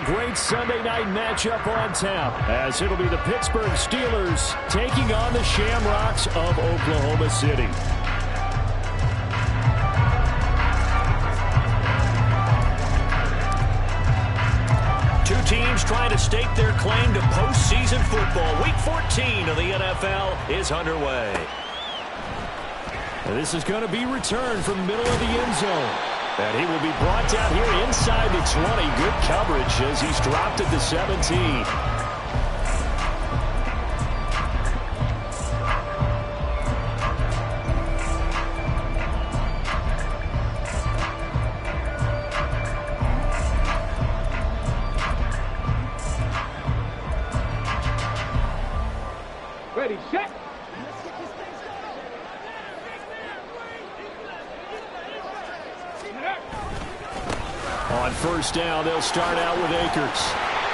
great Sunday night matchup on tap, as it'll be the Pittsburgh Steelers taking on the Shamrocks of Oklahoma City. Two teams trying to stake their claim to postseason football. Week 14 of the NFL is underway. And this is going to be returned from the middle of the end zone. And he will be brought down here inside the 20. Good coverage as he's dropped at the 17. Ready, set. On first down, they'll start out with Akers.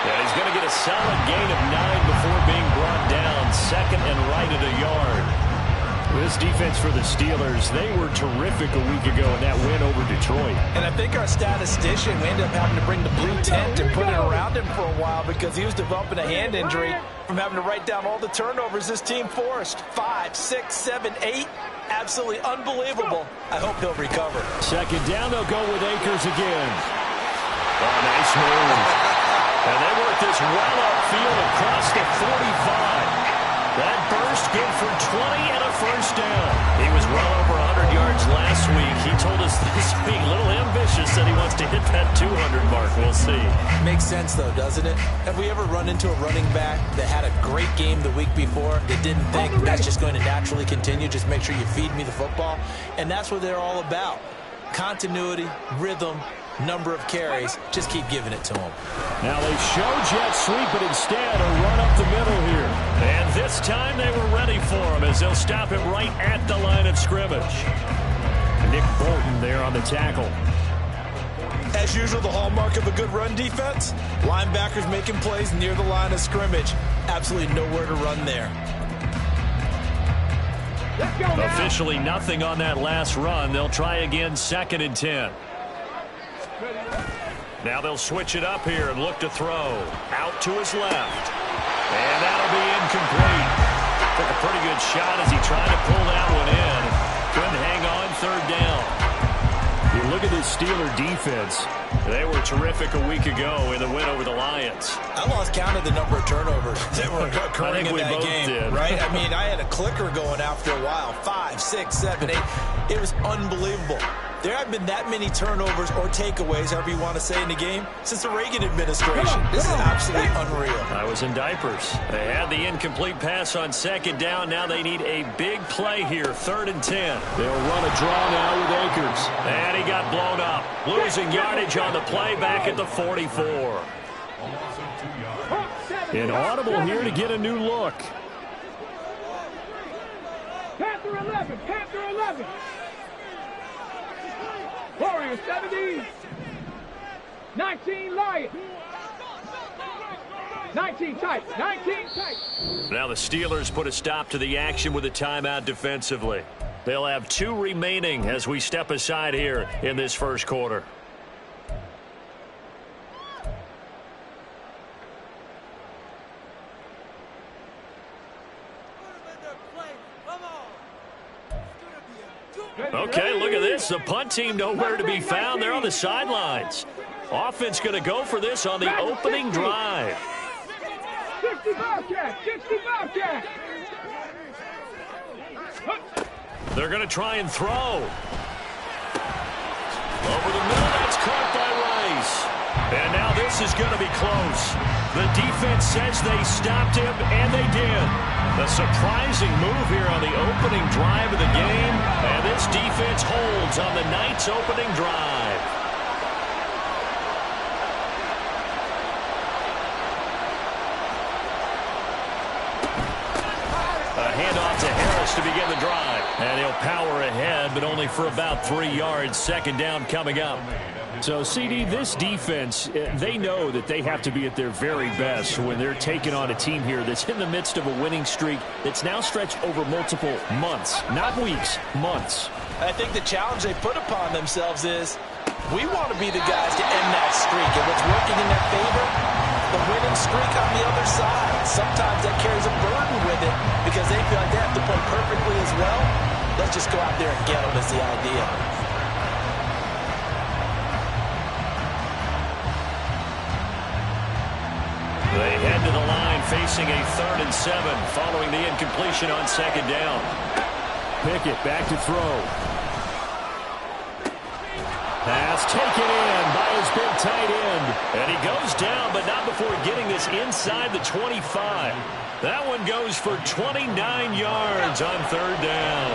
And he's going to get a solid gain of 9 before being brought down. Second and right at a yard. This defense for the Steelers, they were terrific a week ago in that win over Detroit. And I think our statistician, we ended up having to bring the blue tent and put it around him for a while because he was developing a hand injury from having to write down all the turnovers this team forced. 5, 6, 7, 8. Absolutely unbelievable. I hope he'll recover. Second down, they'll go with Akers again. Oh, nice move. And they work this well upfield across the 45. That burst good for 20 and a first down. He was well over 100 yards last week. He told us this week, a little ambitious, that he wants to hit that 200 mark. We'll see. Makes sense, though, doesn't it? Have we ever run into a running back that had a great game the week before that didn't think that's just going to naturally continue? Just make sure you feed me the football. And that's what they're all about. Continuity, rhythm, number of carries. Just keep giving it to them. Now they show jet sweep, but instead a run up the middle here. And this time they were ready for him as they'll stop him right at the line of scrimmage. Nick Bolton there on the tackle. As usual, the hallmark of a good run defense, linebackers making plays near the line of scrimmage. Absolutely nowhere to run there. Officially nothing on that last run. They'll try again, second and 10. Now they'll switch it up here and look to throw. Out to his left. And that'll be incomplete. Took a pretty good shot as he tried to pull that one in. Couldn't hang on third down. You look at this Steeler defense. They were terrific a week ago in the win over the Lions. I lost count of the number of turnovers that were occurring in that game. Did. Right? I mean, I had a clicker going after a while. 5, 6, 7, 8. It was unbelievable. There haven't been that many turnovers or takeaways, however you want to say, in the game since the Reagan administration. This is absolutely unreal. I was in diapers. They had the incomplete pass on second down. Now they need a big play here, third and 10. They'll run a draw now with Akers. And he got blown up. Losing yardage on the play back at the 44. Inaudible here to get a new look. Panther 11, Panther 11. Warriors 70. 19 Lions. 19 tight. 19 tight. Now the Steelers put a stop to the action with a timeout defensively. They'll have 2 remaining as we step aside here in this first quarter. Okay, look at this. The punt team nowhere to be found. They're on the sidelines. Offense going to go for this on the opening drive. 60 Bobcat, 60 Bobcat. They're going to try and throw. Over the middle, that's caught by Rice. And now this is going to be close. The defense says they stopped him, and they did. A surprising move here on the opening drive of the game. And this defense holds on the night's opening drive. A handoff to Harris to begin the drive. And he'll power ahead, but only for about 3 yards. Second down coming up. So, CD, this defense, they know that they have to be at their very best when they're taking on a team here that's in the midst of a winning streak that's now stretched over multiple months, not weeks, months. I think the challenge they put upon themselves is we want to be the guys to end that streak. And what's working in their favor, winning streak on the other side. Sometimes that carries a burden with it because they feel like they have to play perfectly as well. Let's just go out there and get them is the idea. They head to the line facing a 3rd and 7 following the incompletion on 2nd down. Pickett back to throw. Pass taken in by his big tight end. And he goes down, but not before getting this inside the 25. That one goes for 29 yards on 3rd down.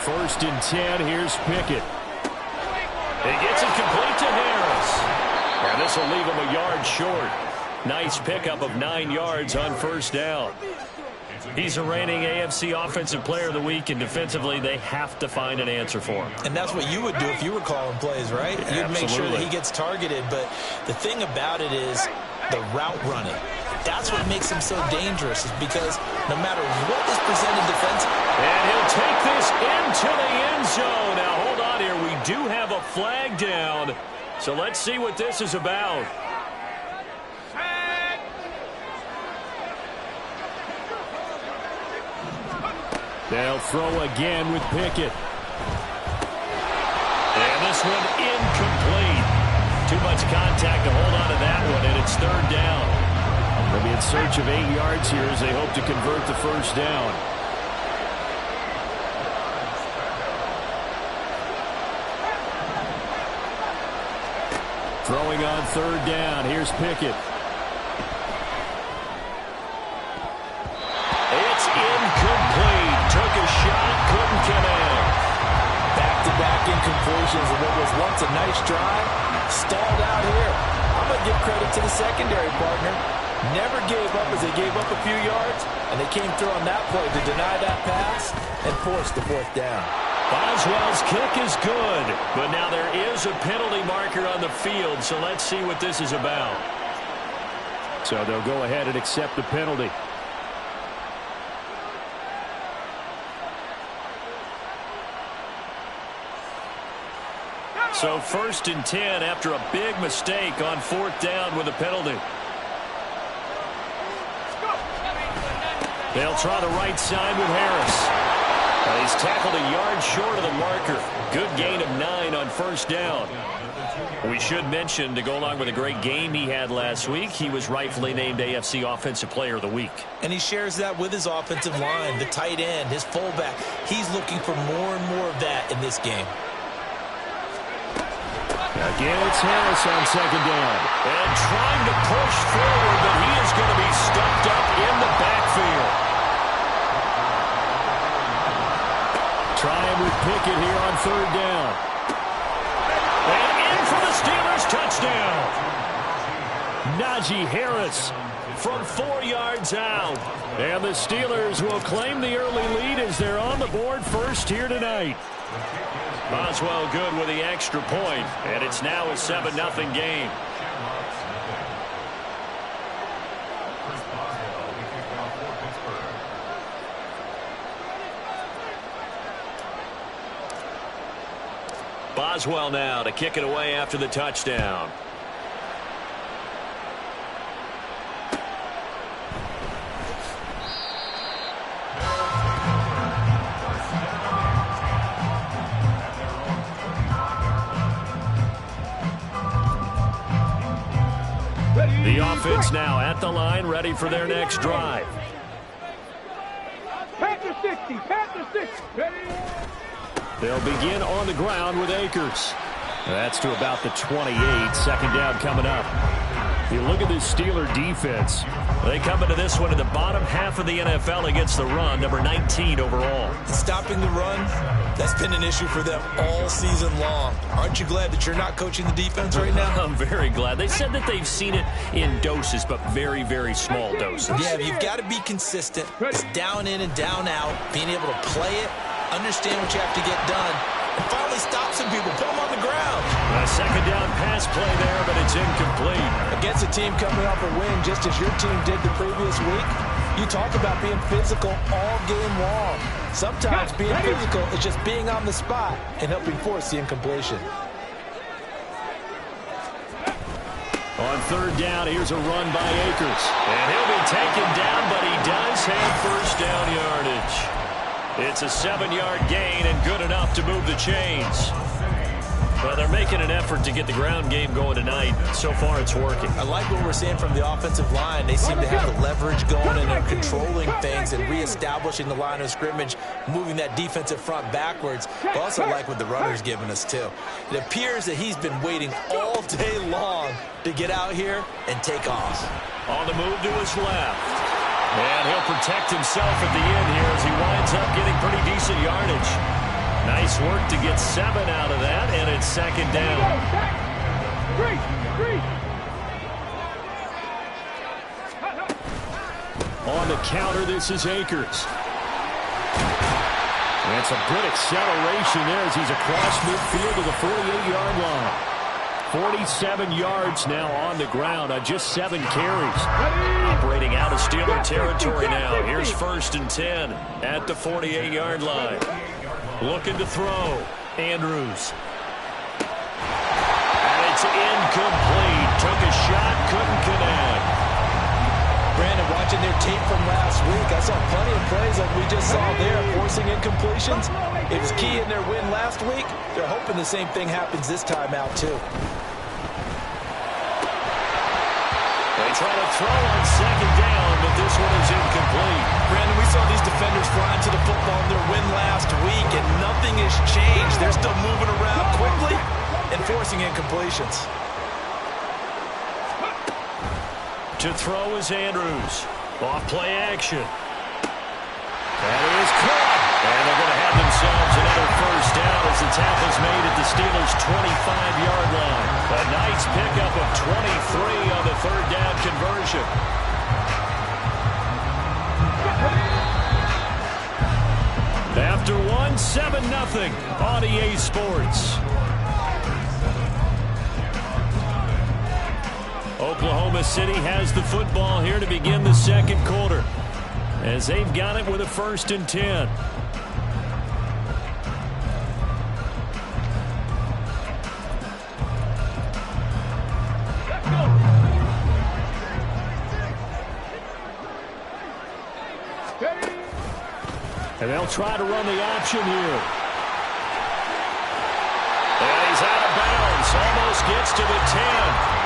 First and 10, here's Pickett. He gets it complete to Harris. And this will leave him a yard short. Nice pickup of 9 yards on 1st down. He's a reigning AFC Offensive Player of the Week, and defensively, they have to find an answer for him. And that's what you would do if you were calling plays, right? Yeah, you'd make sure that he gets targeted, but the thing about it is the route running. That's what makes him so dangerous, is because no matter what is presented defensively. And he'll take this into the end zone. Now, hold on here. We do have a flag down, so let's see what this is about. They'll throw again with Pickett. And this one incomplete. Too much contact to hold on to that one, and it's 3rd down. They'll be in search of 8 yards here as they hope to convert the 1st down. Throwing on 3rd down. Here's Pickett. It's incomplete. Took a shot, couldn't connect. Back-to-back incompletions of what was once a nice drive. Stalled out here. I'm going to give credit to the secondary partner. Never gave up as they gave up a few yards, and they came through on that play to deny that pass and force the 4th down. Boswell's kick is good, but now there is a penalty marker on the field, so let's see what this is about. So they'll go ahead and accept the penalty. So 1st and 10 after a big mistake on 4th down with a penalty. They'll try the right side with Harris. He's tackled a yard short of the marker. Good gain of 9 on 1st down. We should mention, to go along with a great game he had last week, he was rightfully named AFC Offensive Player of the Week. And he shares that with his offensive line, the tight end, his fullback. He's looking for more and more of that in this game. Again, it's Harris on 2nd down. And trying to push forward, but he is going to be stuffed up in the backfield. Trying with Pickett here on 3rd down. And in for the Steelers touchdown. Najee Harris from 4 yards out. And the Steelers will claim the early lead as they're on the board first here tonight. Boswell good with the extra point, and it's now a 7-0 game. Boswell now to kick it away after the touchdown. The offense now at the line, ready for their next drive. Panther 60, Panther 60, ready? They'll begin on the ground with Akers. That's to about the 28. 2nd down coming up. You look at this Steeler defense. They come into this one in the bottom half of the NFL against the run, number 19 overall. Stopping the run, that's been an issue for them all season long. Aren't you glad that you're not coaching the defense right now? I'm very glad. They said that they've seen it in doses, but very, very small doses. Yeah, you've got to be consistent. It's down in and down out, being able to play it, understand what you have to get done, and finally stop some people, put them on the ground. A 2nd down pass play there, but it's incomplete. Against a team coming off a win, just as your team did the previous week, you talk about being physical all game long. Sometimes being physical is just being on the spot and helping force the incompletion. On third down, here's a run by Akers. And he'll be taken down, but he does have first down yardage. It's a 7-yard gain and good enough to move the chains. Well, they're making an effort to get the ground game going tonight. So far, it's working. I like what we're seeing from the offensive line. They seem to have the leverage going, and they're controlling things and reestablishing the line of scrimmage, moving that defensive front backwards. I also like what the runner's giving us, too. It appears that he's been waiting all day long to get out here and take off. On the move to his left. And he'll protect himself at the end here as he winds up getting pretty decent yardage. Nice work to get 7 out of that, and it's second down. On the counter, this is Akers. And it's a good acceleration there as he's across midfield to the 48-yard line. 47 yards now on the ground on just 7 carries. Operating out of Steeler territory now. Here's 1st and 10 at the 48-yard line. Looking to throw. Andrews. And it's incomplete. Took a shot, couldn't connect. Brandon, watching their tape from last week, I saw plenty of plays like we just saw there, forcing incompletions. It was key in their win last week. They're hoping the same thing happens this time out, too. They try to throw on second down, but this one is incomplete. Brandon, we saw these defenders flying to the football in their win last week, and nothing has changed. They're still moving around quickly and forcing incompletions. To throw is Andrews. Off play action. That is caught. And they're going to have themselves another first down as the tackle's made at the Steelers' 25-yard line. A nice pickup of 23 on the third down conversion. After one, 7-0 on EA Sports. Oklahoma City has the football here to begin the second quarter, as they've got it with a 1st and 10. And they'll try to run the option here. And he's out of bounds. Almost gets to the 10.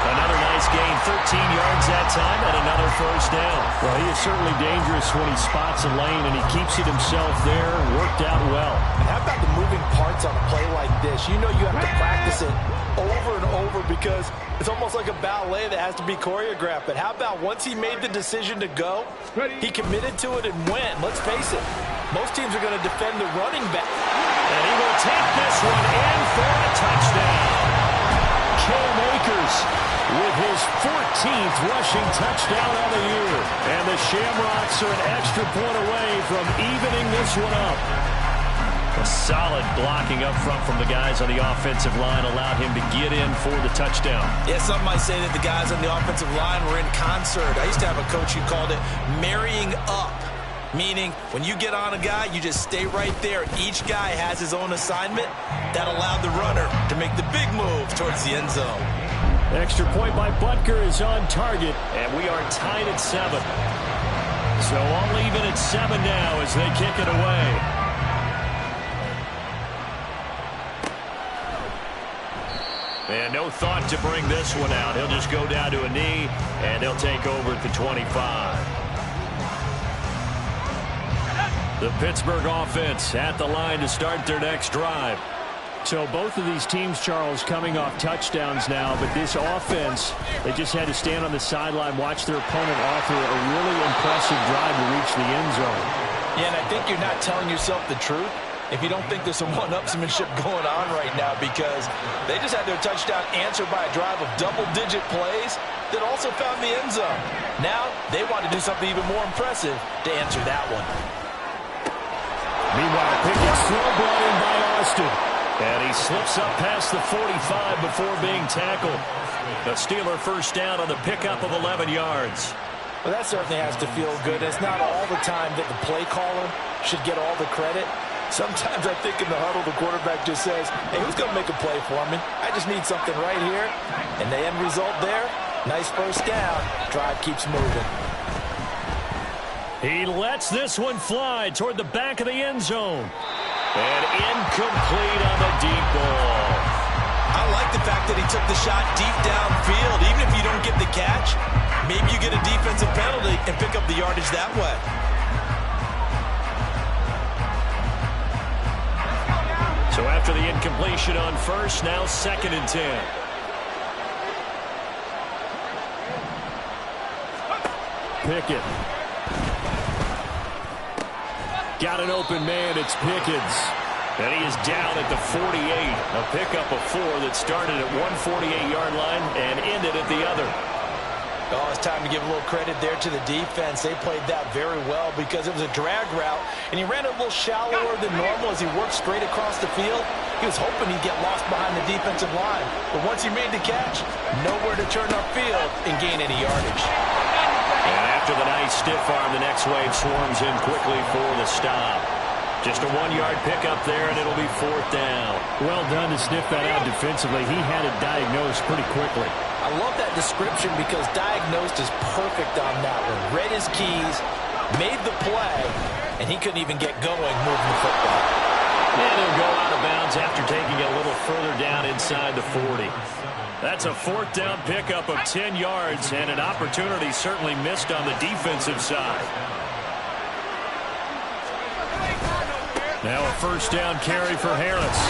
Another nice gain, 13 yards that time, and another first down. Well, he is certainly dangerous when he spots a lane, and he keeps it himself there. Worked out well. And how about the moving parts on a play like this? You know you have to practice it over and over because it's almost like a ballet that has to be choreographed. But how about once he made the decision to go, he committed to it and went. Let's face it, most teams are going to defend the running back. And he will take this one in for a touchdown. Cam Akers with his 14th rushing touchdown on the year. And the Shamrocks are an extra point away from evening this one up. A solid blocking up front from the guys on the offensive line allowed him to get in for the touchdown. Yeah, some might say that the guys on the offensive line were in concert. I used to have a coach who called it marrying up, meaning when you get on a guy, you just stay right there. Each guy has his own assignment. That allowed the runner to make the big move towards the end zone. Extra point by Butker is on target, and we are tied at 7. So all even at 7 now as they kick it away. And no thought to bring this one out. He'll just go down to a knee, and they'll take over at the 25. The Pittsburgh offense at the line to start their next drive. So both of these teams, Charles, coming off touchdowns now, but this offense, they just had to stand on the sideline, watch their opponent author a really impressive drive to reach the end zone. Yeah, and I think you're not telling yourself the truth if you don't think there's some one-upsmanship going on right now, because they just had their touchdown answered by a drive of double-digit plays that also found the end zone. Now they want to do something even more impressive to answer that one. Meanwhile, Pickett's throw brought in by Austin. And he slips up past the 45 before being tackled. The Steeler first down on the pickup of 11 yards. Well, that certainly has to feel good. It's not all the time that the play caller should get all the credit. Sometimes I think in the huddle, the quarterback just says, hey, who's going to make a play for me? I just need something right here. And the end result there, nice first down. Drive keeps moving. He lets this one fly toward the back of the end zone. And incomplete on the deep ball. I like the fact that he took the shot deep downfield. Even if you don't get the catch, maybe you get a defensive penalty and pick up the yardage that way. So after the incompletion on first, now 2nd and 10. Pickett. Got an open man, it's Pickens. And he is down at the 48. A pickup of 4 that started at 148-yard line and ended at the other. Oh, it's time to give a little credit there to the defense. They played that very well because it was a drag route, and he ran a little shallower than normal as he worked straight across the field. He was hoping he'd get lost behind the defensive line. But once he made the catch, nowhere to turn upfield and gain any yardage. And after the nice stiff arm, the next wave swarms in quickly for the stop. Just a 1-yard pickup there, and it'll be 4th down. Well done to sniff that out defensively. He had it diagnosed pretty quickly. I love that description because diagnosed is perfect on that one. Read his keys, made the play, and he couldn't even get going moving the football. And he'll go out of bounds after taking it a little further down inside the 40. That's a 4th down pickup of 10 yards, and an opportunity certainly missed on the defensive side. Now a 1st down carry for Harris.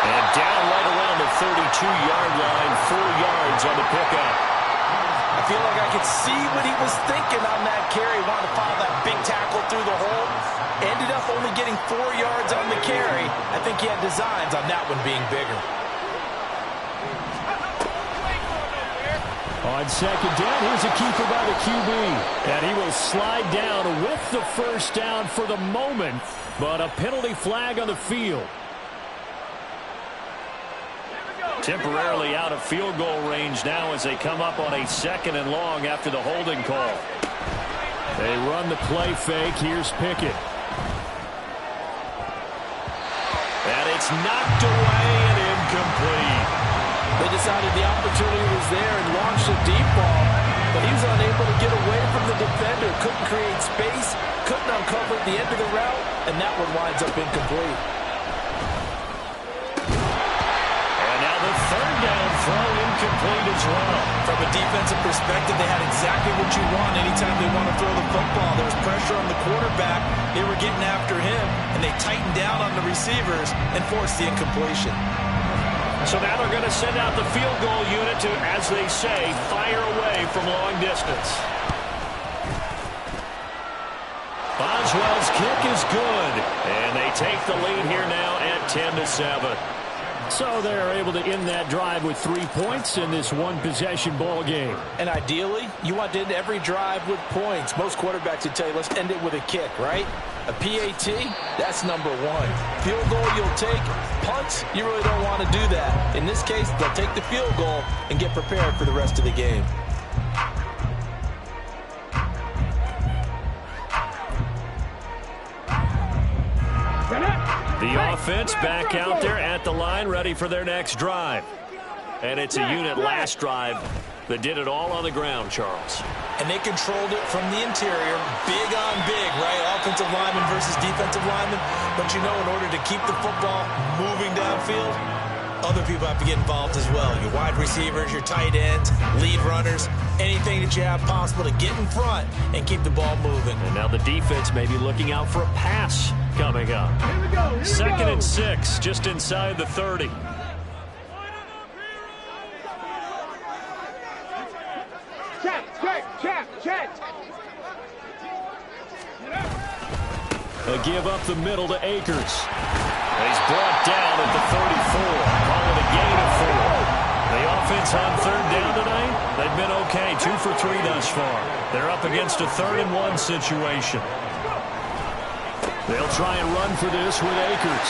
And down right around the 32-yard line, 4 yards on the pickup. I feel like I could see what he was thinking on that carry. Wanted to file that big tackle through the hole. Ended up only getting 4 yards on the carry. I think he had designs on that one being bigger. On 2nd down, here's a keeper by the QB. And he will slide down with the 1st down for the moment. But a penalty flag on the field. Temporarily out of field goal range now as they come up on a 2nd and long after the holding call. They run the play fake. Here's Pickett. And it's knocked away and incomplete. They decided the opportunity was there and launched a deep ball, but he was unable to get away from the defender. Couldn't create space, couldn't uncover the end of the route, and that one winds up incomplete. And now the 3rd down throw incomplete as well. From a defensive perspective, they had exactly what you want anytime they want to throw the football. There was pressure on the quarterback. They were getting after him, and they tightened down on the receivers and forced the incompletion. So now they're going to send out the field goal unit to, as they say, fire away from long distance. Boswell's kick is good. And they take the lead here now at 10-7. So they're able to end that drive with 3 points in this one-possession ball game. And ideally, you want to end every drive with points. Most quarterbacks would tell you, let's end it with a kick, right? A PAT, that's number 1. Field goal you'll take. Punts, you really don't want to do that. In this case, they'll take the field goal and get prepared for the rest of the game. The offense back out there at the line, ready for their next drive. And it's a unit last drive that did it all on the ground, Charles. And they controlled it from the interior, big on big, right? Offensive lineman versus defensive lineman. But you know, in order to keep the football moving downfield, other people have to get involved as well. Your wide receivers, your tight ends, lead runners, anything that you have possible to get in front and keep the ball moving. And now the defense may be looking out for a pass coming up. 2nd and 6, just inside the 30. Check. A give up the middle to Akers. He's brought down at the 34. Call it a gain of 4. The offense on 3rd down tonight, they've been okay. 2 for 3 thus far. They're up against a 3rd and 1 situation. They'll try and run for this with Akers.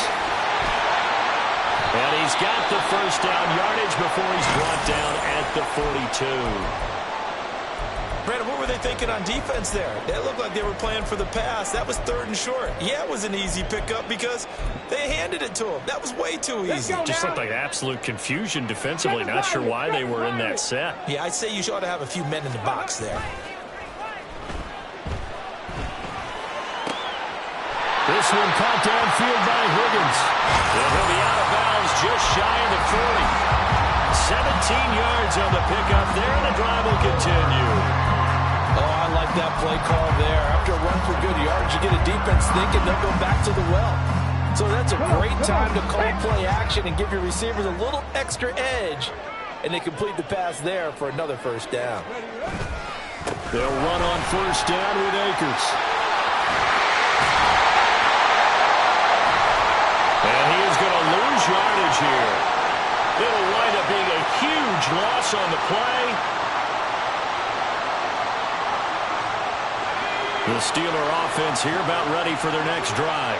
And he's got the 1st down yardage before he's brought down at the 42. Brandon, what were they thinking on defense there? They looked like they were playing for the pass. That was 3rd and short. Yeah, it was an easy pickup because they handed it to him. That was way too easy. Just looked like absolute confusion defensively. Not sure why they were in that set. Yeah, I'd say you ought to have a few men in the box there. This one caught downfield by Higgins. And he'll be out of bounds just shy of the 40. 17 yards on the pickup there, and the drive will continue. Oh, I like that play call there. After a run for good yards, you get a defense thinking they'll go back to the well. So that's a great time to call play action and give your receivers a little extra edge. And they complete the pass there for another 1st down. They'll run on 1st down with Akers. And he is going to lose yardage here. It'll wind up being a huge loss on the play. The Steeler offense here about ready for their next drive.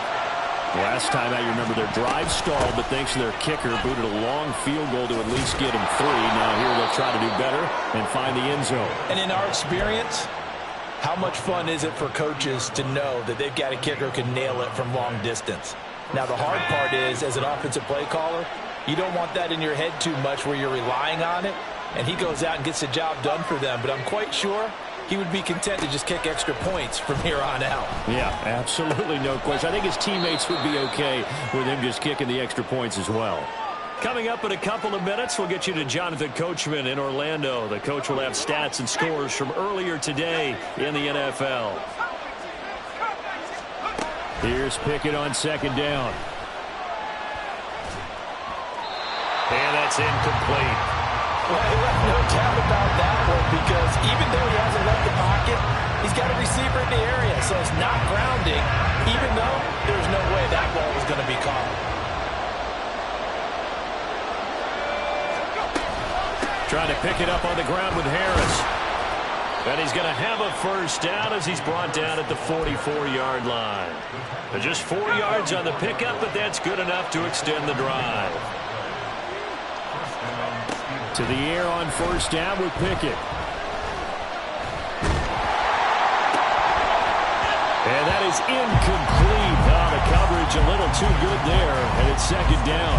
Last time out, you remember their drive stalled, but thanks to their kicker, booted a long field goal to at least get them 3. Now here they'll try to do better and find the end zone. And in our experience, how much fun is it for coaches to know that they've got a kicker who can nail it from long distance? Now, the hard part is, as an offensive play caller, you don't want that in your head too much where you're relying on it, and he goes out and gets the job done for them. But I'm quite sure he would be content to just kick extra points from here on out. Yeah, absolutely no question. I think his teammates would be okay with him just kicking the extra points as well. Coming up in a couple of minutes, we'll get you to Jonathan Coachman in Orlando. The coach will have stats and scores from earlier today in the NFL. Here's Pickett on 2nd down. And that's incomplete. Well, no doubt about that one, because even though he hasn't left the pocket, he's got a receiver in the area, so it's not grounding, even though there's no way that ball was going to be caught. Trying to pick it up on the ground with Harris. And he's going to have a 1st down as he's brought down at the 44-yard line. Just 4 yards on the pickup, but that's good enough to extend the drive. To the air on 1st down with Pickett. And that is incomplete. The coverage a little too good there, and it's 2nd down.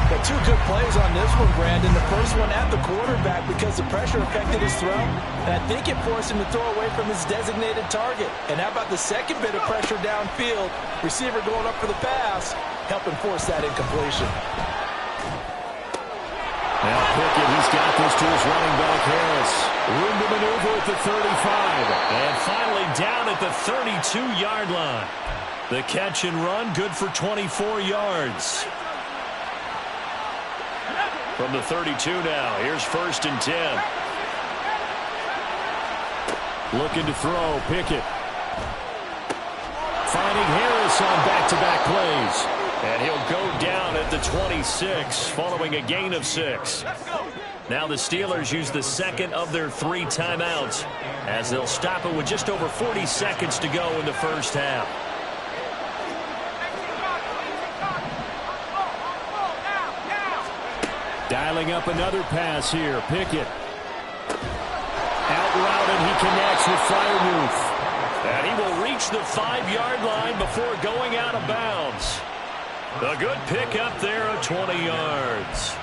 But 2 good plays on this one, Brandon. The first one at the quarterback because the pressure affected his throw. And I think it forced him to throw away from his designated target. And how about the second bit of pressure downfield? Receiver going up for the pass, helping force that incompletion. Now Pickett, he's got this to his running back, Harris. Room to maneuver at the 35. And finally down at the 32-yard line. The catch and run, good for 24 yards. From the 32 now, here's 1st and 10. Looking to throw, Pickett. Finding Harris on back-to-back plays. And he'll go down at the 26, following a gain of 6. Now the Steelers use the 2nd of their 3 timeouts, as they'll stop it with just over 40 seconds to go in the 1st half. Dialing up another pass here. Pickett. Out route, and he connects with Freiermuth. And he will reach the 5-yard line before going out of bounds. A good pickup there of 20 yards.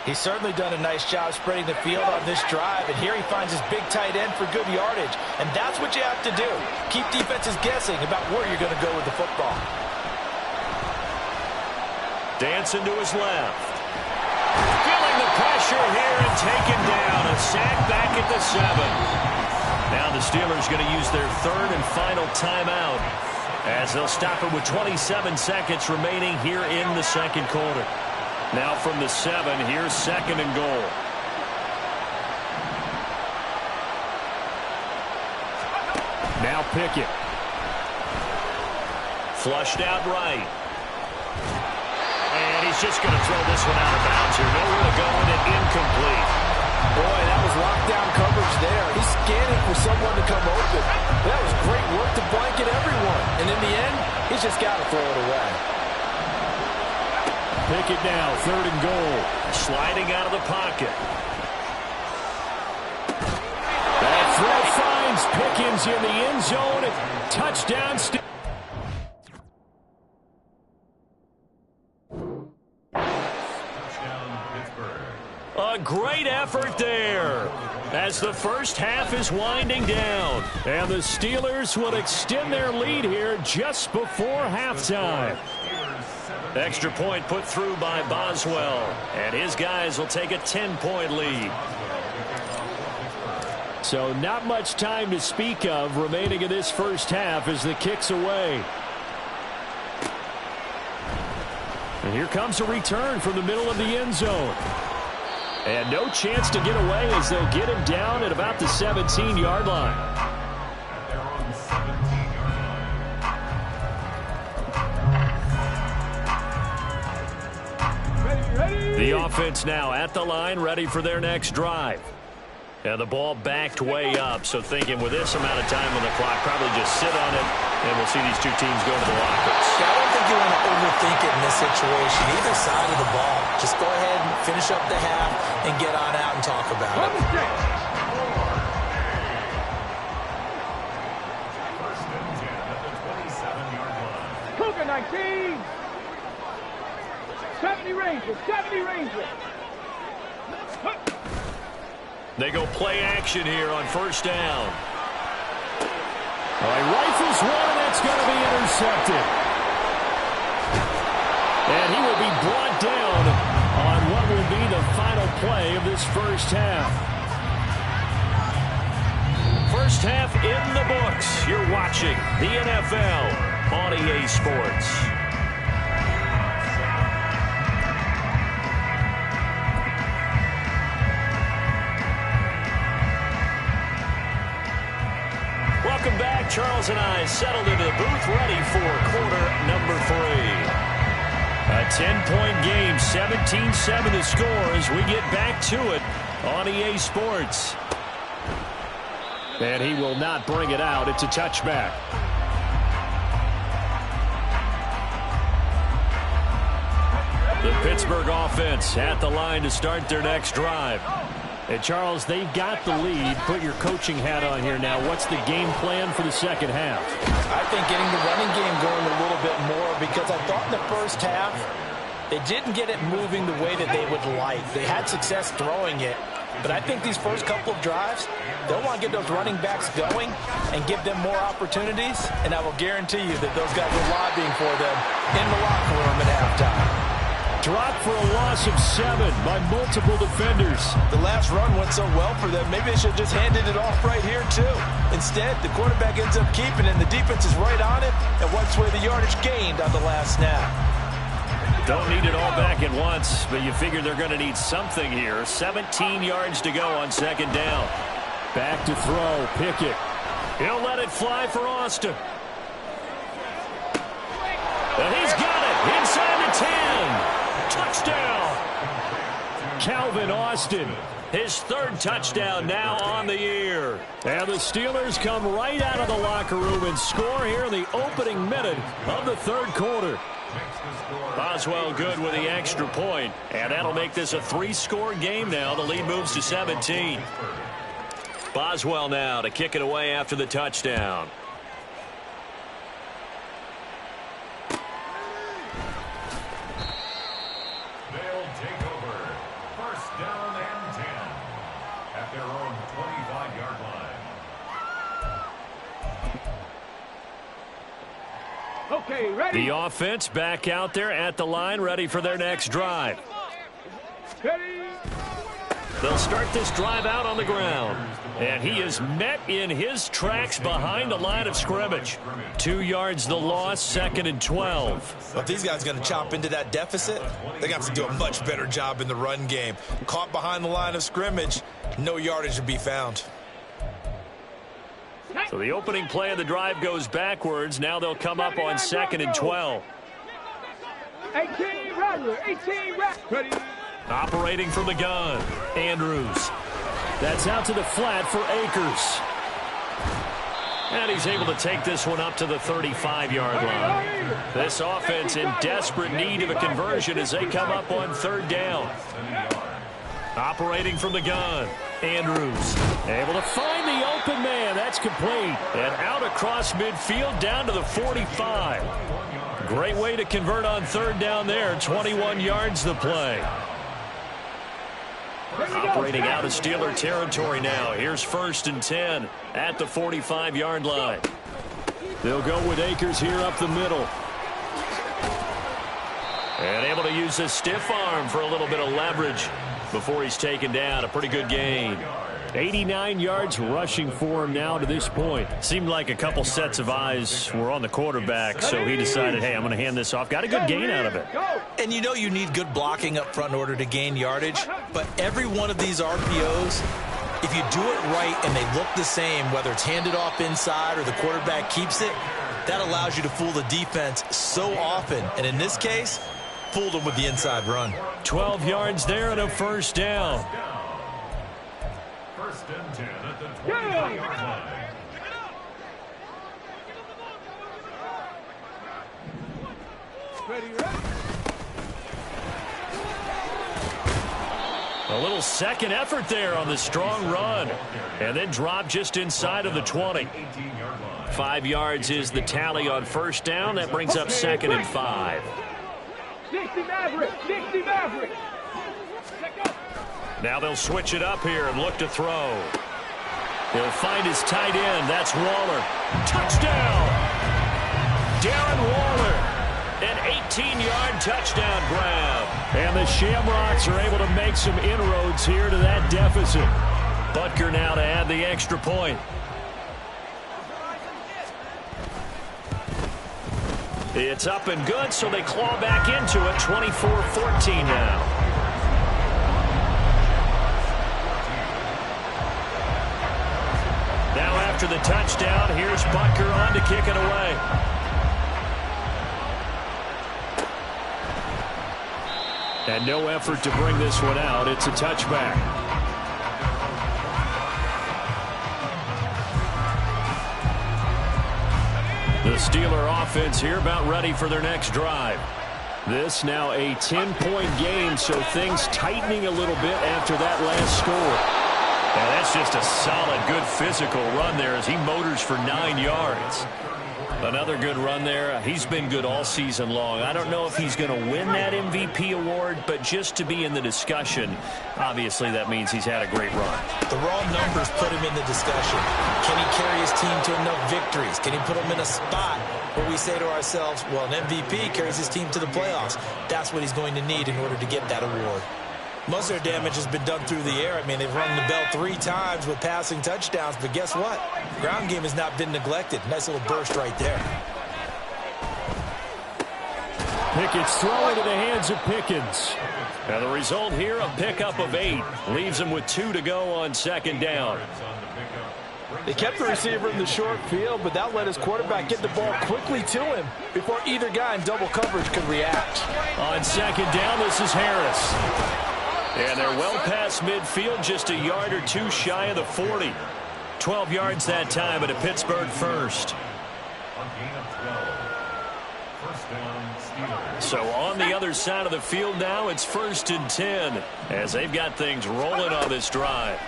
He's certainly done a nice job spreading the field on this drive, and here he finds his big tight end for good yardage. And that's what you have to do. Keep defenses guessing about where you're going to go with the football. Dancing to his left. Feeling the pressure here and taken down. A sack back at the 7. Now the Steelers going to use their 3rd and final timeout, as they'll stop it with 27 seconds remaining here in the 2nd quarter. Now from the 7, here's 2nd and goal. Now Pickett. Flushed out right. And he's just going to throw this one out of bounds here. Nowhere to go with it, incomplete. Boy, that was lockdown coverage there. He's scanning for someone to come open. That was great work to blanket everyone. And in the end, he's just got to throw it away. Pickett now, 3rd and goal. Sliding out of the pocket. That throw Here's Pickens in the end zone. Touchdown. A great effort there as the first half is winding down. And the Steelers will extend their lead here just before halftime. Extra point put through by Boswell. And his guys will take a 10-point lead. So not much time to speak of remaining in this first half as the kick's away. And here comes a return from the middle of the end zone. And no chance to get away as they'll get him down at about the 17-yard line. The offense now at the line, ready for their next drive. And the ball backed way up, so thinking with this amount of time on the clock, probably just sit on it, and we'll see these two teams go to the lockers. Yeah, I don't think you want to overthink it in this situation. Either side of the ball. Just go ahead and finish up the half and get on out and talk about it. Cougar 19. 70 Rangers. 70 Rangers. They go play action here on first down. He rifles one, and that's going to be intercepted. And he will be brought down on what will be the final play of this first half. First half in the books. You're watching the NFL on EA Sports. Welcome back. Charles and I settled into the booth, ready for quarter number 3. A 10-point game, 17-7 the score as we get back to it on EA Sports. And he will not bring it out. It's a touchback. The Pittsburgh offense at the line to start their next drive. And Charles, they've got the lead. Put your coaching hat on here now. What's the game plan for the second half? I think getting the running game going a little bit more, because I thought in the first half they didn't get it moving the way that they would like. They had success throwing it, but I think these first couple of drives, they'll want to get those running backs going and give them more opportunities, and I will guarantee you that those guys are lobbying for them in the locker room at halftime. Dropped for a loss of 7 by multiple defenders. The last run went so well for them, maybe they should have just handed it off right here, too. Instead, the quarterback ends up keeping it, and the defense is right on it and wipes away the yardage gained on the last snap. Don't need it all back at once, but you figure they're going to need something here. 17 yards to go on second down. Back to throw, Pickett. He'll let it fly for Austin. And he's got it inside the 10. Touchdown! Calvin Austin, his third touchdown now on the year. And the Steelers come right out of the locker room and score here in the opening minute of the third quarter. Boswell good with the extra point, and that'll make this a 3-score game now. The lead moves to 17. Boswell now to kick it away after the touchdown. Okay, ready. The offense back out there at the line, ready for their next drive. Ready. They'll start this drive out on the ground. And he is met in his tracks behind the line of scrimmage. 2 yards the loss, 2nd and 12. But these guys are going to chop into that deficit. They got to do a much better job in the run game. Caught behind the line of scrimmage, no yardage to be found. So the opening play of the drive goes backwards. Now they'll come up on 2nd and 12. 18 Rattler, 18 ready. Operating from the gun, Andrews. That's out to the flat for Akers. And he's able to take this one up to the 35-yard line. This offense in desperate need of a conversion as they come up on 3rd down. Operating from the gun, Andrews able to find the open man. That's complete. And out across midfield down to the 45. Great way to convert on third down there. 21 yards the play. Operating out of Steeler territory now. Here's 1st and 10 at the 45-yard line. They'll go with Akers here up the middle. And able to use his stiff arm for a little bit of leverage before he's taken down. A pretty good gain. 89 yards rushing for him now to this point. Seemed like a couple sets of eyes were on the quarterback, so he decided, hey, I'm going to hand this off. Got a good gain out of it. And you know you need good blocking up front in order to gain yardage, but every one of these RPOs, if you do it right and they look the same, whether it's handed off inside or the quarterback keeps it, that allows you to fool the defense so often. And in this case, fooled them with the inside run. 12 yards there and a 1st down. 1st and 10 at the 20-yard line. A little second effort there on the strong run. And then drop just inside of the 20. 5 yards is the tally on 1st down. That brings up 2nd and 5. 60 Maverick, 60 Maverick. Now they'll switch it up here and look to throw. He'll find his tight end. That's Waller. Touchdown! Darren Waller. An 18-yard touchdown grab. And the Shamrocks are able to make some inroads here to that deficit. Butker now to add the extra point. It's up and good, so they claw back into it. 24-14 now. Now after the touchdown, here's Butker on to kick it away. And no effort to bring this one out. It's a touchback. The Steeler offense here about ready for their next drive. This now a 10-point game, so things tightening a little bit after that last score. And that's just a solid, good physical run there as he motors for 9 yards. Another good run there. He's been good all season long. I don't know if he's going to win that MVP award, but just to be in the discussion, obviously that means he's had a great run. The raw numbers put him in the discussion. Can he carry his team to enough victories? Can he put them in a spot where we say to ourselves, well, an MVP carries his team to the playoffs. That's what he's going to need in order to get that award. Most of their damage has been done through the air. I mean, they've rung the bell 3 times with passing touchdowns, but guess what? Ground game has not been neglected. Nice little burst right there. Pickett's throw into the hands of Pickens. Now the result here, a pickup of 8. Leaves him with 2 to go on 2nd down. They kept the receiver in the short field, but that let his quarterback get the ball quickly to him before either guy in double coverage could react. On 2nd down, this is Harris. And they're well past midfield, just a yard or 2 shy of the 40. 12 yards that time, but a Pittsburgh first. So on the other side of the field now, it's 1st and 10 as they've got things rolling on this drive.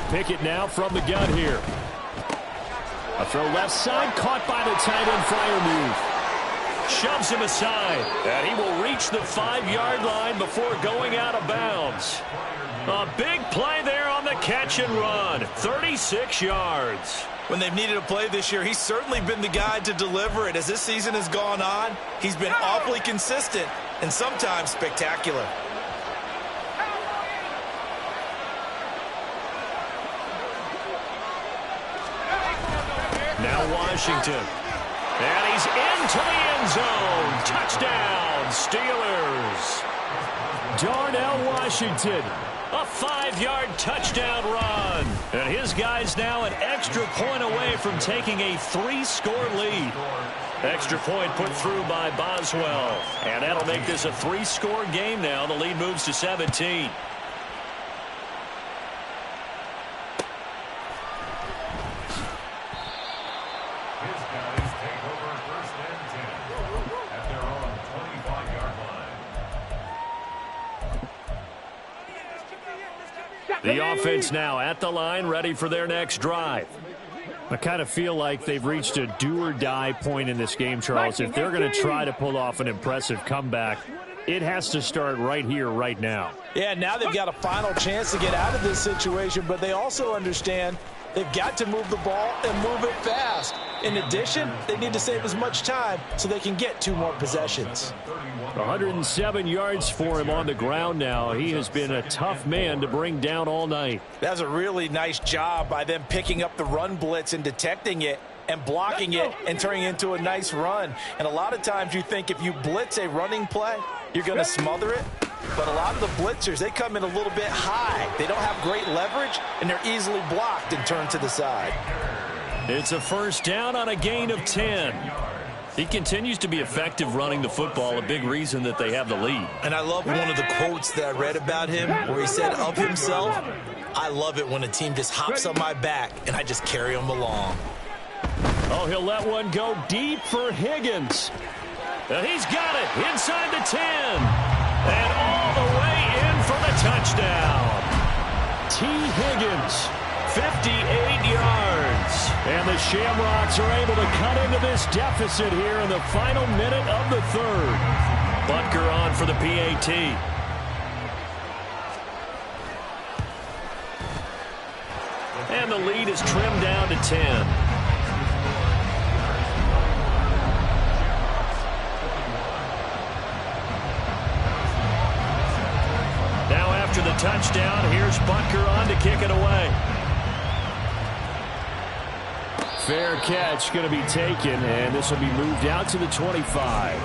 Pickett now from the gun here. A throw left side, caught by the tight end flyer move. Shoves him aside, and he will reach the 5-yard line before going out of bounds. A big play there on the catch and run. 36 yards. When they've needed a play this year, he's certainly been the guy to deliver it. As this season has gone on, he's been awfully consistent and sometimes spectacular. Now Washington. And he's into the end zone. Touchdown, Steelers. Darnell Washington. A 5-yard touchdown run. And his guy's now an extra point away from taking a 3-score lead. Extra point put through by Boswell. And that'll make this a 3-score game now. The lead moves to 17. The offense now at the line, ready for their next drive. I kind of feel like they've reached a do-or-die point in this game, Charles. If they're going to try to pull off an impressive comeback, it has to start right here, right now. Yeah, now they've got a final chance to get out of this situation, but they also understand they've got to move the ball and move it fast. In addition, they need to save as much time so they can get 2 more possessions. 107 yards for him on the ground now. He has been a tough man to bring down all night. That's a really nice job by them picking up the run blitz and detecting it and blocking it and turning it into a nice run. And a lot of times you think if you blitz a running play, you're going to smother it. But a lot of the blitzers, they come in a little bit high. They don't have great leverage, and they're easily blocked and turned to the side. It's a first down on a gain of 10. He continues to be effective running the football, a big reason that they have the lead. And I love one of the quotes that I read about him where he said of himself, I love it when a team just hops on my back and I just carry them along. Oh, he'll let one go deep for Higgins. He's got it inside the 10. And all the way in for the touchdown. T. Higgins, 58 yards. And the Shamrocks are able to cut into this deficit here in the final minute of the third. Butker on for the PAT. And the lead is trimmed down to 10. After the touchdown, here's Butker on to kick it away. Fair catch going to be taken, and this will be moved out to the 25.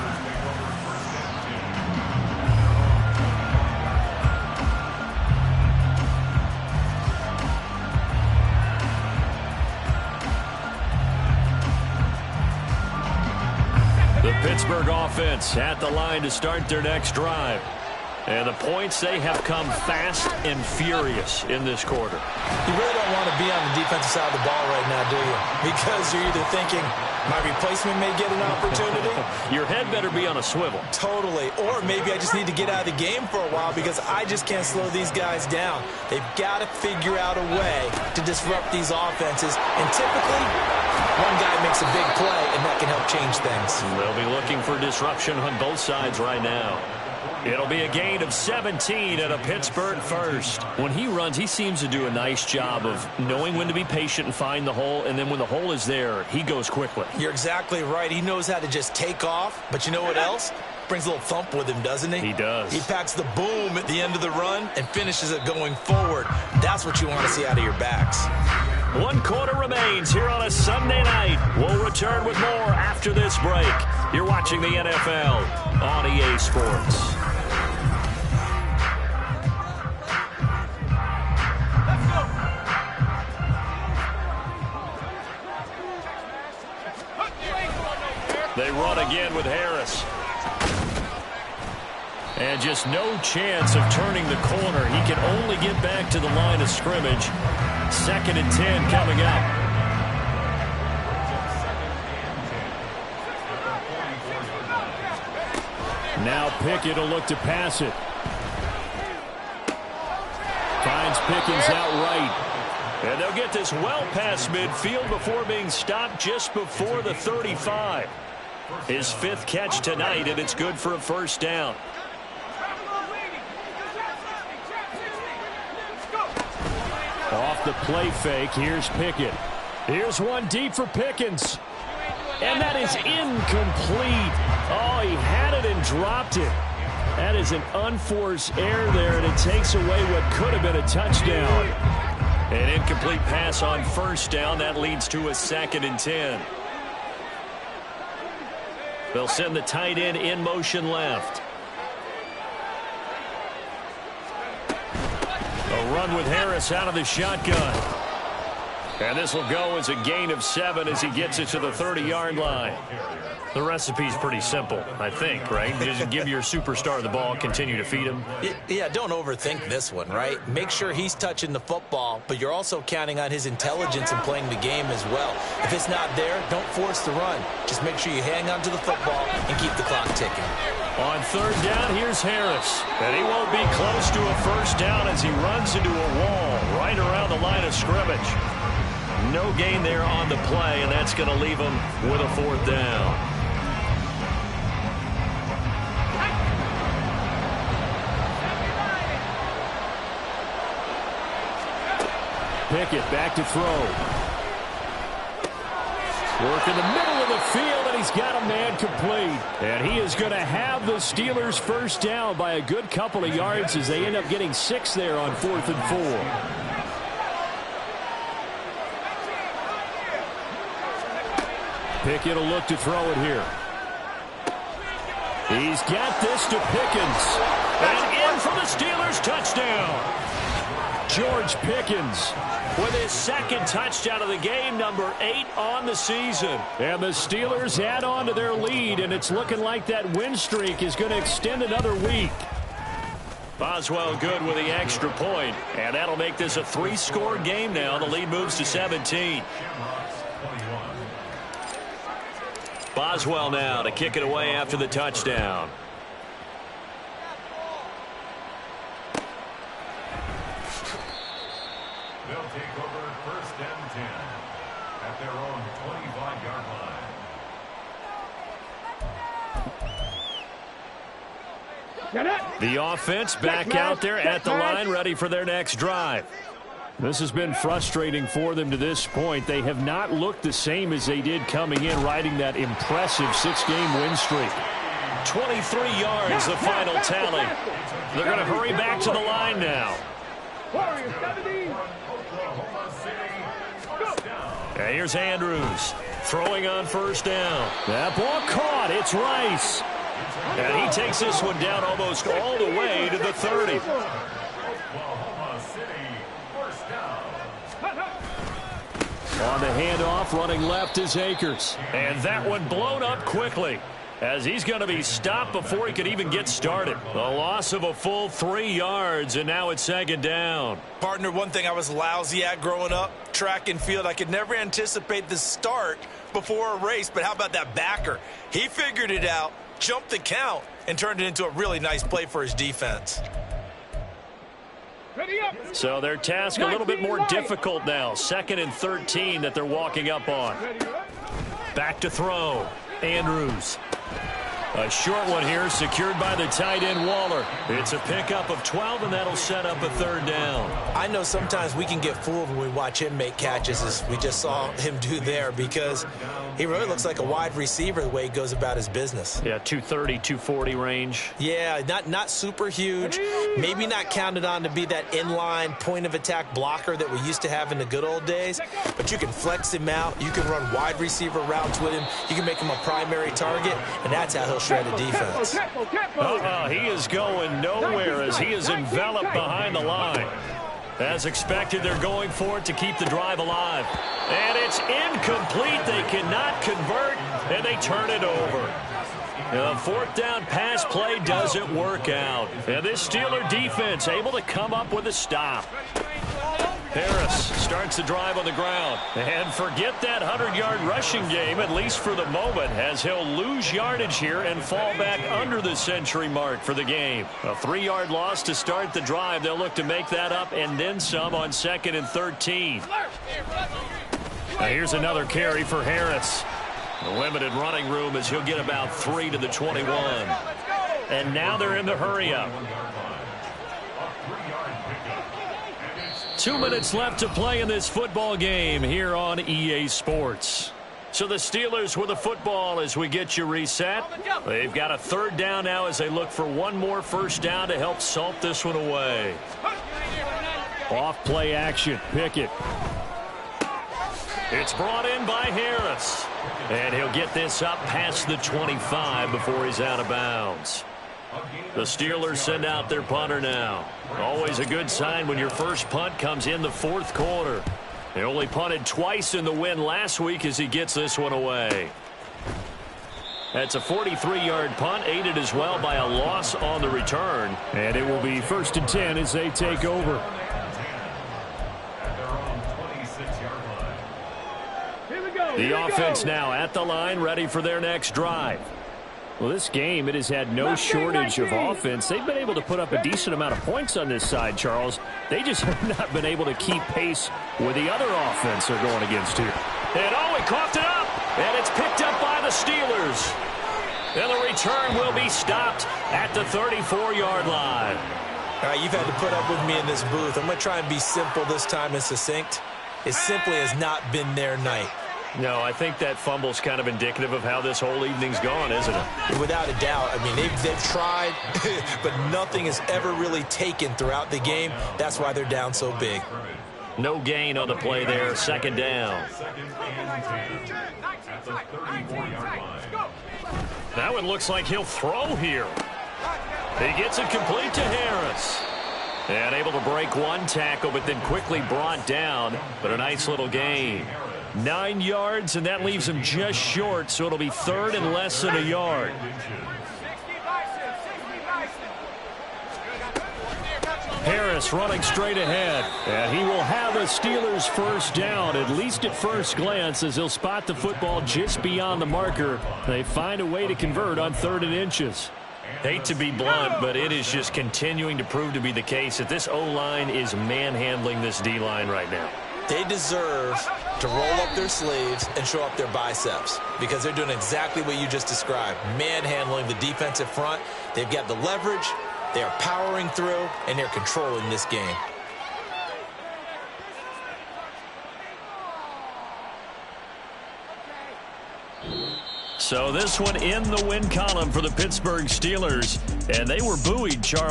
The Pittsburgh offense at the line to start their next drive. And the points, they have come fast and furious in this quarter. You really don't want to be on the defensive side of the ball right now, do you? Because you're either thinking, my replacement may get an opportunity. Your head better be on a swivel. Totally. Or maybe I just need to get out of the game for a while because I just can't slow these guys down. They've got to figure out a way to disrupt these offenses. And typically, one guy makes a big play, and that can help change things. They'll be looking for disruption on both sides right now. It'll be a gain of 17 at a Pittsburgh first. When he runs, he seems to do a nice job of knowing when to be patient and find the hole, and then when the hole is there, he goes quickly. You're exactly right. He knows how to just take off, but you know what else? Brings a little thump with him, doesn't he? He does. He packs the boom at the end of the run and finishes it going forward. That's what you want to see out of your backs. 1 quarter remains here on a Sunday night. We'll return with more after this break. You're watching the NFL on EA Sports. They run again with Harris. And just no chance of turning the corner. He can only get back to the line of scrimmage. 2nd and 10 coming up. Now Pickett will look to pass it. Finds Pickens outright. And they'll get this well past midfield before being stopped just before the 35. His 5th catch tonight, and it's good for a first down. Off the play fake, here's Pickett. Here's one deep for Pickens. And that is incomplete. Oh, he had it and dropped it. That is an unforced error there, and it takes away what could have been a touchdown. An incomplete pass on first down. That leads to a 2nd and 10. They'll send the tight end in motion left. A run with Harris out of the shotgun. And this will go as a gain of 7 as he gets it to the 30-yard line. The recipe's pretty simple, I think, right? Just give your superstar the ball, continue to feed him. Yeah, don't overthink this one, right? Make sure he's touching the football, but you're also counting on his intelligence in playing the game as well. If it's not there, don't force the run. Just make sure you hang on to the football and keep the clock ticking. On third down. Here's Harris. And he won't be close to a first down as he runs into a wall right around the line of scrimmage. No gain there on the play, and that's going to leave him with a fourth down. Pickett back to throw. Work in the middle of the field, and he's got a man complete. And he is going to have the Steelers first down by a good couple of yards as they end up getting 6 there on 4th and 4. Pickett will look to throw it here. He's got this to Pickens. And in for the Steelers touchdown. George Pickens with his second touchdown of the game, number 8 on the season. And the Steelers add on to their lead, and it's looking like that win streak is going to extend another week. Boswell good with the extra point, and that'll make this a 3-score game now. The lead moves to 17. Boswell now to kick it away after the touchdown. They'll take over first and 10 at their own 25-yard line. The offense back out there at the line, ready for their next drive. This has been frustrating for them to this point. They have not looked the same as they did coming in, riding that impressive 6-game win streak. 23 yards, the final tally. They're going to hurry back to the line now. And here's Andrews throwing on first down. That ball caught. It's Rice. And he takes this one down almost all the way to the 30. On the handoff, running left is Akers. And that one blown up quickly, as he's going to be stopped before he could even get started. A loss of a full 3 yards, and now it's second down. Partner, one thing I was lousy at growing up, track and field, I could never anticipate the start before a race, but how about that backer? He figured it out, jumped the count, and turned it into a really nice play for his defense. So their task a little bit more difficult now. 2nd and 13 that they're walking up on. Back to throw. Andrews. A short one here, secured by the tight end Waller. It's a pickup of 12, and that'll set up a third down. I know sometimes we can get fooled when we watch him make catches, as we just saw him do there, because he really looks like a wide receiver the way he goes about his business. Yeah, 230, 240 range. Yeah, not super huge. Maybe not counted on to be that inline point-of-attack blocker that we used to have in the good old days, but you can flex him out. You can run wide receiver routes with him. You can make him a primary target, and that's how he'll shred a defense. He is going nowhere as he is enveloped behind the line. As expected, they're going for it to keep the drive alive. And it's incomplete. They cannot convert, and they turn it over. The 4th down pass play doesn't work out. And this Steeler defense able to come up with a stop. Harris starts the drive on the ground. And forget that 100-yard rushing game, at least for the moment, as he'll lose yardage here and fall back under the century mark for the game. A 3-yard loss to start the drive. They'll look to make that up and then some on 2nd and 13. Now here's another carry for Harris. The limited running room as he'll get about 3 to the 21. And now they're in the hurry-up. 2 minutes left to play in this football game here on EA Sports. So the Steelers with the football as we get you reset. They've got a third down now as they look for one more first down to help salt this one away. Off play action. Pickett. It's brought in by Harris. And he'll get this up past the 25 before he's out of bounds. The Steelers send out their punter now. Always a good sign when your first punt comes in the 4th quarter. They only punted twice in the win last week as he gets this one away. That's a 43-yard punt, aided as well by a loss on the return. And it will be 1st and 10 as they take over. The offense now at the line, ready for their next drive. Well, this game, it has had no shortage of offense. They've been able to put up a decent amount of points on this side, Charles. They just have not been able to keep pace with the other offense they're going against here. And he coughed it up. And it's picked up by the Steelers. And the return will be stopped at the 34-yard line. All right, you've had to put up with me in this booth. I'm going to try and be simple this time and succinct. It simply has not been their night. No, I think that fumble's kind of indicative of how this whole evening's gone, isn't it? Without a doubt. I mean, they've tried, but nothing has ever really taken throughout the game. That's why they're down so big. No gain on the play there. Second down. Now it looks like he'll throw here. He gets it complete to Harris. And able to break one tackle, but then quickly brought down. But a nice little gain. 9 yards, and that leaves him just short, so it'll be third and less than a yard. Harris running straight ahead. And he will have a Steelers first down, at least at first glance, as he'll spot the football just beyond the marker. They find a way to convert on 3rd and inches. Hate to be blunt, but it is just continuing to prove to be the case that this O-line is manhandling this D-line right now. They deserve to roll up their sleeves and show up their biceps because they're doing exactly what you just described, manhandling the defensive front. They've got the leverage, they're powering through, and they're controlling this game. So this one in the win column for the Pittsburgh Steelers, and they were buoyed, Charles.